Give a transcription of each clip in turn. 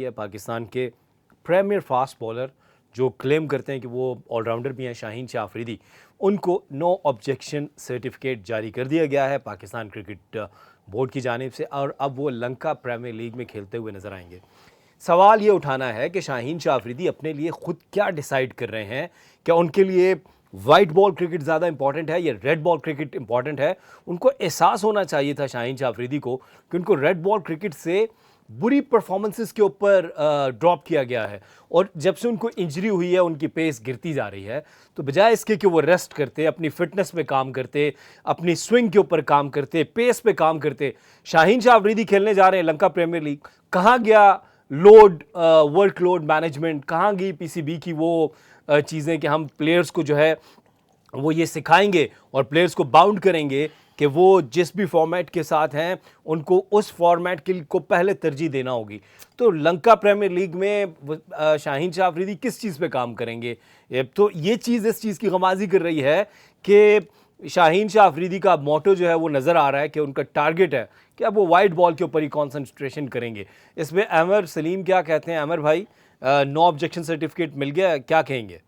है पाकिस्तान के premiere fast bowler जो क्लेम करते हैं कि वो ऑलराउंडर भी हैं, शाहीन शाह अफरीदी, उनको नो ऑब्जेक्शन सर्टिफिकेट जारी कर दिया गया है पाकिस्तान क्रिकेट बोर्ड की जानिब से और अब वो लंका प्रीमियर लीग में खेलते हुए नजर आएंगे। सवाल ये उठाना है कि शाहीन शाह अफरीदी अपने लिए खुद क्या डिसाइड कर रहे हैं। क्या उनके लिए वाइट बॉल क्रिकेट ज़्यादा इंपॉर्टेंट है या रेड बॉल क्रिकेट इंपॉर्टेंट है? उनको एहसास होना चाहिए था शाहीन शाह अफरीदी को कि उनको रेड बॉल क्रिकेट से बुरी परफॉर्मेंसेस के ऊपर ड्रॉप किया गया है और जब से उनको इंजरी हुई है उनकी पेस गिरती जा रही है। तो बजाय इसके कि वो रेस्ट करते, अपनी फिटनेस पे काम करते, अपनी स्विंग के ऊपर काम करते, पेस पे काम करते, शाहीन शाह अफरीदी खेलने जा रहे हैं लंका प्रीमियर लीग। कहाँ गया लोड, वर्क लोड मैनेजमेंट, कहाँ गई पीसीबी की वो चीज़ें कि हम प्लेयर्स को जो है वो ये सिखाएंगे और प्लेयर्स को बाउंड करेंगे कि वो जिस भी फॉर्मेट के साथ हैं उनको उस फॉर्मेट के को पहले तरजीह देना होगी। तो लंका प्रीमियर लीग में शाहीन शाह अफरीदी किस चीज़ पे काम करेंगे? तो ये चीज़ इस चीज़ की गमाजी कर रही है कि शाहीन शाह अफरीदी का मोटो जो है वो नज़र आ रहा है कि उनका टारगेट है कि अब वो वाइट बॉल के ऊपर ही कॉन्सेंट्रेशन करेंगे। इसमें अमर सलीम क्या कहते हैं? अमर भाई, नो ऑब्जेक्शन सर्टिफिकेट मिल गया, क्या कहेंगे?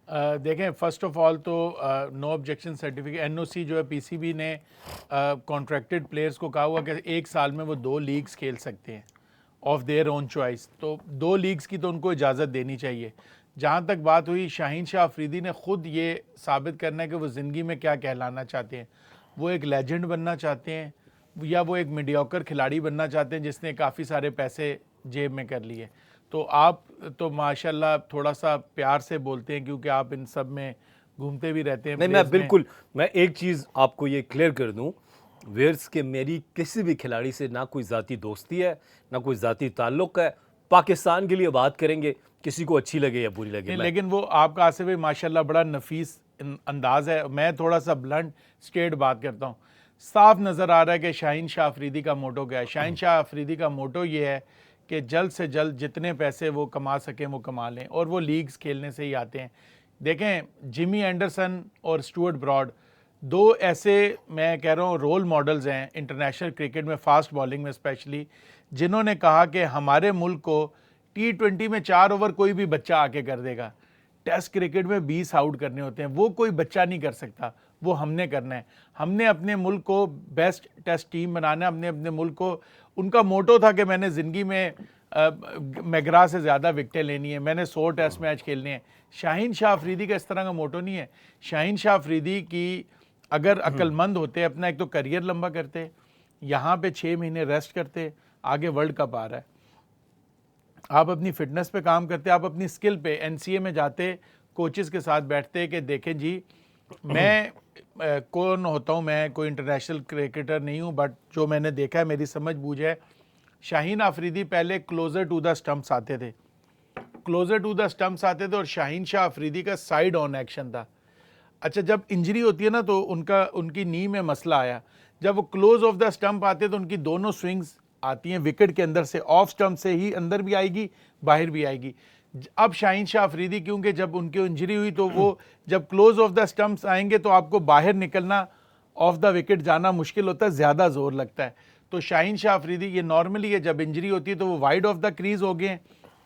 देखें, फ़र्स्ट ऑफ ऑल तो नो ऑब्जेक्शन सर्टिफिकेट एनओसी जो है पीसीबी ने कॉन्ट्रैक्टेड प्लेयर्स को कहा हुआ कि 1 साल में वो 2 लीग्स खेल सकते हैं ऑफ देयर ओन चॉइस। तो 2 लीग्स की तो उनको इजाज़त देनी चाहिए। जहाँ तक बात हुई, शाहीन शाह अफरीदी ने ख़ुद ये साबित करना है कि वो ज़िंदगी में क्या कहलाना चाहते हैं। वो एक लेजेंड बनना चाहते हैं या वो एक मीडियोकर खिलाड़ी बनना चाहते हैं जिसने काफ़ी सारे पैसे जेब में कर लिए। तो आप तो माशाल्लाह थोड़ा सा प्यार से बोलते हैं क्योंकि आप इन सब में घूमते भी रहते हैं। नहीं, मैं एक चीज़ आपको ये क्लियर कर दूं, वेयर्स के मेरी किसी भी खिलाड़ी से ना कोई ज़ाती दोस्ती है, ना कोई ज़ाती ताल्लुक़ है। पाकिस्तान के लिए बात करेंगे, किसी को अच्छी लगे या बुरी लगे। लेकिन वो आपका आसिफ भाई माशाल्लाह बड़ा नफीस अंदाज़ है। मैं थोड़ा सा ब्लंट स्ट्रेट बात करता हूँ। साफ नज़र आ रहा है कि शाहीन शाह अफरीदी का मोटो क्या है। शाहीन शाह अफरीदी का मोटो ये है कि जल्द से जल्द जितने पैसे वो कमा सकें वो कमा लें, और वो लीग्स खेलने से ही आते हैं। देखें, जिमी एंडरसन और स्टुअर्ट ब्रॉड 2 ऐसे मैं कह रहा हूँ रोल मॉडल्स हैं इंटरनेशनल क्रिकेट में, फास्ट बॉलिंग में स्पेशली, जिन्होंने कहा कि हमारे मुल्क को T20 में 4 ओवर कोई भी बच्चा आके कर देगा, टेस्ट क्रिकेट में 20 आउट करने होते हैं, वो कोई बच्चा नहीं कर सकता, वो हमने करना है। हमने अपने मुल्क को बेस्ट टेस्ट टीम बनाना है। हमने अपने मुल्क को, उनका मोटो था कि मैंने ज़िंदगी में मैगरा से ज़्यादा विकेटें लेनी है, मैंने 100 टेस्ट मैच खेलने हैं। शाहीन शाह अफरीदी का इस तरह का मोटो नहीं है। शाहीन शाह अफरीदी की अगर अक्लमंद होते, अपना एक तो करियर लंबा करते, यहाँ पे 6 महीने रेस्ट करते, आगे वर्ल्ड कप आ रहा है, आप अपनी फिटनेस पे काम करते, आप अपनी स्किल पे एनसीए में जाते, कोचेस के साथ बैठते कि देखें जी मैं कौन होता हूँ, मैं कोई इंटरनेशनल क्रिकेटर नहीं हूँ, बट जो मैंने देखा है, मेरी समझ बूझ है, शाहीन अफरीदी पहले क्लोज़र टू द स्टंप्स आते थे, क्लोज़र टू द स्टंप्स आते थे, और शाहीन शाह अफरीदी का साइड ऑन एक्शन था। अच्छा, जब इंजरी होती है ना तो उनकी नी में मसला आया। जब वो क्लोज ऑफ द स्टंप आते तो उनकी दोनों स्विंग्स आती हैं विकेट के अंदर से, ऑफ स्टंप से ही अंदर भी आएगी, बाहर भी आएगी। अब शाहीन शाह अफरीदी क्योंकि जब उनकी इंजरी हुई तो वो जब क्लोज ऑफ द स्टंप्स आएंगे तो आपको बाहर निकलना, ऑफ द विकेट जाना मुश्किल होता है, ज़्यादा जोर लगता है। तो शाहीन शाह अफरीदी ये नॉर्मली है, जब इंजरी होती है तो वो वाइड ऑफ द क्रीज हो गए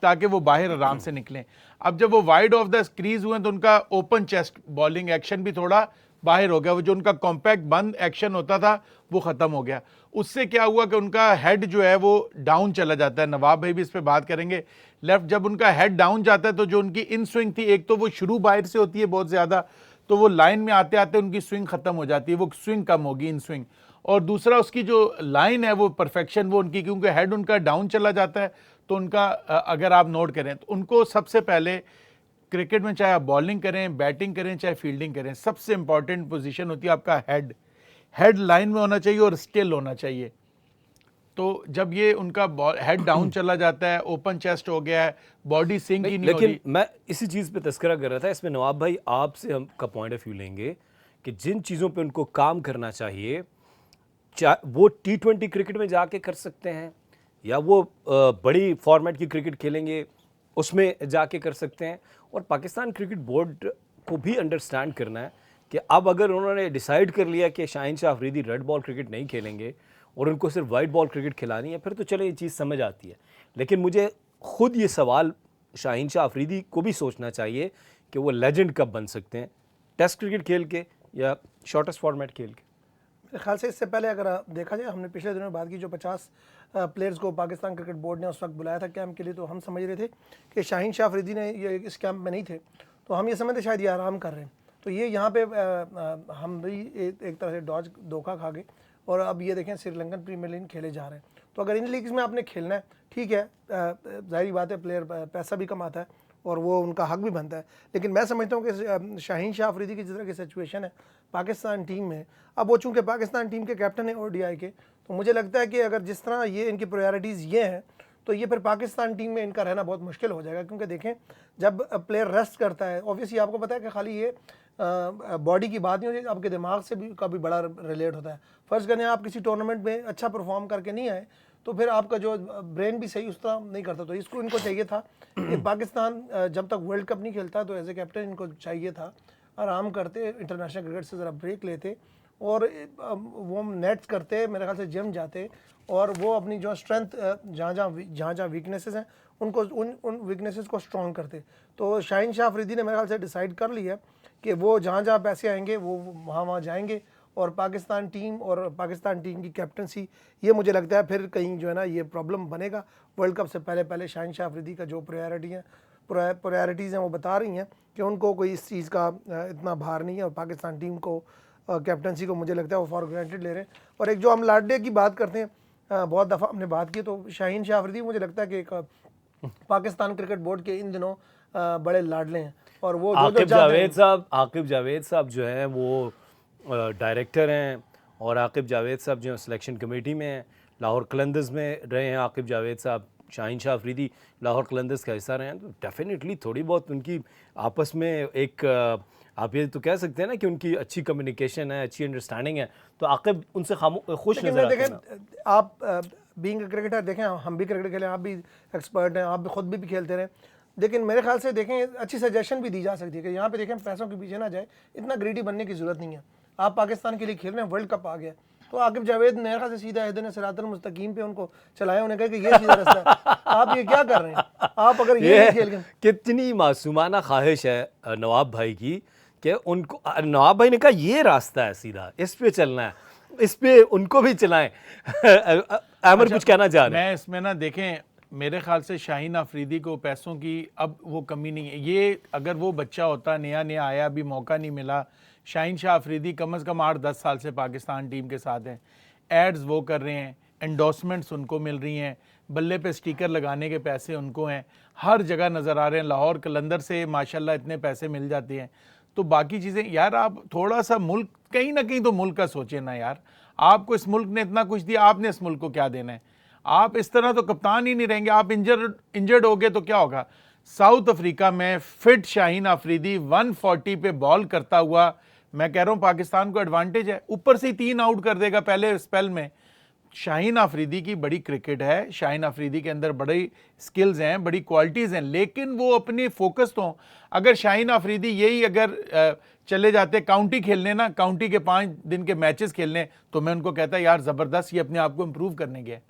ताकि वो बाहर आराम से निकलें। अब जब वो वाइड ऑफ द क्रीज हुए तो उनका ओपन चेस्ट बॉलिंग एक्शन भी थोड़ा बाहर हो गया, वो जो उनका कॉम्पैक्ट बंद एक्शन होता था वो ख़त्म हो गया। उससे क्या हुआ कि उनका हेड जो है वो डाउन चला जाता है। नवाब भाई भी इस पर बात करेंगे। लेफ्ट जब उनका हेड डाउन जाता है तो जो उनकी इन स्विंग थी, एक तो वो शुरू बाहर से होती है बहुत ज़्यादा, तो वो लाइन में आते आते उनकी स्विंग ख़त्म हो जाती है, वो स्विंग कम होगी इन स्विंग। और दूसरा उसकी जो लाइन है वो परफेक्शन वो उनकी, क्योंकि हेड उनका डाउन चला जाता है तो उनका अगर आप नोट करें तो उनको सबसे पहले क्रिकेट में, चाहे आप बॉलिंग करें, बैटिंग करें, चाहे फील्डिंग करें, सबसे इंपॉर्टेंट पोजीशन होती है आपका हेड लाइन में होना चाहिए और स्टिल होना चाहिए। तो जब ये उनका हेड डाउन चला जाता है, ओपन चेस्ट हो गया है, बॉडी सिंक ही नहीं हो रही। लेकिन मैं इसी चीज़ पे तस्करा कर रहा था, इसमें नवाब भाई आपसे हम का पॉइंट ऑफ व्यू लेंगे कि जिन चीज़ों पे उनको काम करना चाहिए, वो T20 क्रिकेट में जाके कर सकते हैं या वो बड़ी फॉर्मेट की क्रिकेट खेलेंगे उसमें जाके कर सकते हैं। और पाकिस्तान क्रिकेट बोर्ड को भी अंडरस्टैंड करना है कि अब अगर उन्होंने डिसाइड कर लिया कि Shaheen Shah Afridi red ball cricket नहीं खेलेंगे और उनको सिर्फ वाइट बॉल क्रिकेट खिलानी है, फिर तो चले ये चीज़ समझ आती है। लेकिन मुझे ख़ुद ये सवाल शाहीन शाह अफरीदी को भी सोचना चाहिए कि वो लेजेंड कब बन सकते हैं, टेस्ट क्रिकेट खेल के या शॉर्टेस्ट फॉर्मेट खेल के। मेरे ख्याल से इससे पहले अगर देखा जाए, हमने पिछले दिनों में बात की, जो 50 प्लेयर्स को पाकिस्तान क्रिकेट बोर्ड ने उस वक्त बुलाया था कैंप के लिए, तो हम समझ रहे थे कि शाहीन शाह अफरीदी ने ये इस कैंप में नहीं थे, तो हम ये समझते शायद ये आराम कर रहे हैं। तो ये यहाँ पे हम भी एक तरह से धोखा खा गए, और अब ये देखें श्रीलंकन प्रीमियर लीग खेले जा रहे हैं। तो अगर इन लीग्स में आपने खेलना है, ठीक है, ज़ाहिर बात है, प्लेयर पैसा भी कमाता है और वो उनका हक भी बनता है, लेकिन मैं समझता हूँ कि शाहीन शाह अफरीदी की जिस तरह की सिचुएशन है पाकिस्तान टीम में, अब वो चूँकि पाकिस्तान टीम के कैप्टन है ODI के, तो मुझे लगता है कि अगर जिस तरह ये इनकी प्रायोरिटीज़ ये हैं, तो ये फिर पाकिस्तान टीम में इनका रहना बहुत मुश्किल हो जाएगा। क्योंकि देखें, जब प्लेयर रेस्ट करता है, ऑब्वियसली आपको पता है कि खाली ये बॉडी की बात नहीं होती, आपके दिमाग से भी का भी बड़ा रिलेट होता है। फ़र्ज़ करें आप किसी टूर्नामेंट में अच्छा परफॉर्म करके नहीं आए, तो फिर आपका जो ब्रेन भी सही उस तरह नहीं करता। तो इनको चाहिए था कि पाकिस्तान जब तक वर्ल्ड कप नहीं खेलता, तो एज ए कैप्टन इनको चाहिए था आराम करते, इंटरनेशनल क्रिकेट से ज़रा ब्रेक लेते और वो नेट्स करते, मेरे ख्याल से जिम जाते, और वो अपनी जो स्ट्रेंथ जहाँ जहाँ वीकनेसेस हैं उनको उन वीकनेसेस को स्ट्रॉन्ग करते। तो शाहीन शाह अफरीदी ने मेरे ख्याल से डिसाइड कर लिया कि वो जहाँ जहाँ पैसे आएंगे वो वहाँ जाएंगे, और पाकिस्तान टीम की कैप्टनसी, ये मुझे लगता है फिर कहीं जो है ना ये प्रॉब्लम बनेगा। वर्ल्ड कप से पहले शाहीन शाह अफरीदी का जो प्रायोरिटीज़ हैं वो बता रही हैं कि उनको कोई इस चीज़ का इतना भार नहीं है, और पाकिस्तान टीम को कैप्टनसी को मुझे लगता है वो फॉर ग्रांटेड ले रहे हैं। और एक जो हम लाडले की बात करते हैं, बहुत दफ़ा हमने बात की, तो शाहीन शाह अफरीदी मुझे लगता है कि एक पाकिस्तान क्रिकेट बोर्ड के इन दिनों बड़े लाडले हैं, और वो आकिब जावेद साहब जो हैं वो डायरेक्टर हैं, और आकिब जावेद साहब जो सिलेक्शन कमेटी में हैं, लाहौर कलंदर्स में रहे हैं आकिब जावेद साहब, शाहीन शाह अफरीदी लाहौर कलंदर्स का हिस्सा रहे हैं। तो डेफिनेटली थोड़ी बहुत उनकी आपस में एक आप ये तो कह सकते हैं ना कि उनकी अच्छी कम्युनिकेशन है, अच्छी अंडरस्टैंडिंग है। तो आकिब उनसे खुश नजर आते हैं। आप बीइंग क्रिकेटर, देखें हम भी क्रिकेट खेले, आप भी एक्सपर्ट हैं, आप भी खुद भी खेलते रहे, लेकिन मेरे ख्याल से देखें अच्छी सजेशन भी दी जा सकती है कि यहाँ पे देखें पैसों के पीछे ना जाए, इतना ग्रीडी बनने की ज़रूरत नहीं है। आप पाकिस्तान के लिए खेल रहे हैं, वर्ल्ड कप आ गया, तो आकिब जावेद मेरे ख्याल से सीधा इहदीन सिरातुल मुस्तकीम पे उनको चलाया, उन्हें कहा कि ये सीधा रास्ता है, आप ये क्या कर रहे हैं, आप अगर ये नहीं खेल गए। कितनी मासूमाना ख्वाहिश है नवाब भाई की कि उनको, नवाब भाई ने कहा ये रास्ता है सीधा, इस पे चलना है, इस पे उनको भी चलाएं। आमिर कुछ कहना चाह रहे हैं? मैं इसमें ना देखें, मेरे ख्याल से शाहीन अफरीदी को पैसों की अब वो कमी नहीं है। ये अगर वो बच्चा होता, नया आया, अभी मौका नहीं मिला, शाहीन शाह अफरीदी कम से कम 8-10 साल से पाकिस्तान टीम के साथ हैं, एड्स वो कर रहे हैं, एंडोर्समेंट्स उनको मिल रही हैं, बल्ले पे स्टिकर लगाने के पैसे उनको हैं, हर जगह नज़र आ रहे हैं, लाहौर कलंदर से माशाल्लाह इतने पैसे मिल जाते हैं। तो बाकी चीज़ें यार, आप थोड़ा सा मुल्क, कहीं ना कहीं तो मुल्क का सोचें ना यार। आपको इस मुल्क ने इतना कुछ दिया, आपने इस मुल्क को क्या देना है? आप इस तरह तो कप्तान ही नहीं रहेंगे, आप इंजर्ड हो गए तो क्या होगा? साउथ अफ्रीका में फिट शाहीन अफरीदी 140 पे बॉल करता हुआ, मैं कह रहा हूँ पाकिस्तान को एडवांटेज है, ऊपर से ही 3 आउट कर देगा पहले स्पेल में। शाहीन अफरीदी की बड़ी क्रिकेट है, शाहीन अफरीदी के अंदर बड़ी स्किल्स हैं, बड़ी क्वालिटीज़ हैं, लेकिन वो अपने फोकस तो, अगर शाहीन अफरीदी यही अगर चले जाते काउंटी खेलने ना, काउंटी के 5 दिन के मैचेस खेलने, तो मैं उनको कहता यार ज़बरदस्त, ये अपने आप को इम्प्रूव करने गए।